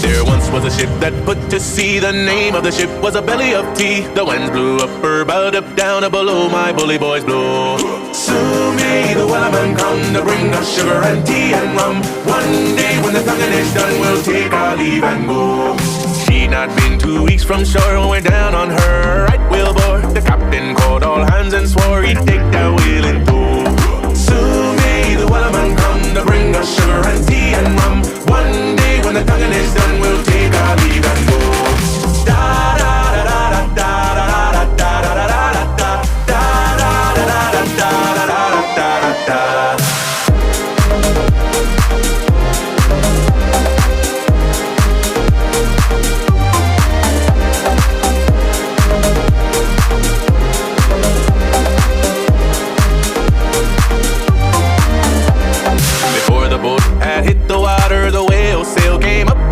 There once was a ship that put to sea. The name of the ship was a belly of tea. The winds blew up her bow, up down, up below, my bully boys blow. Soon may the wellerman come to bring us sugar and tea and rum. One day when the tonguing is done, we'll take our leave and go. She'd not been 2 weeks from shore when we're down on her right whale bore. The captain called all hands and swore he'd take that whale in tow. Soon may the wellerman come to bring us sugar and tea and rum. One day when the tonguing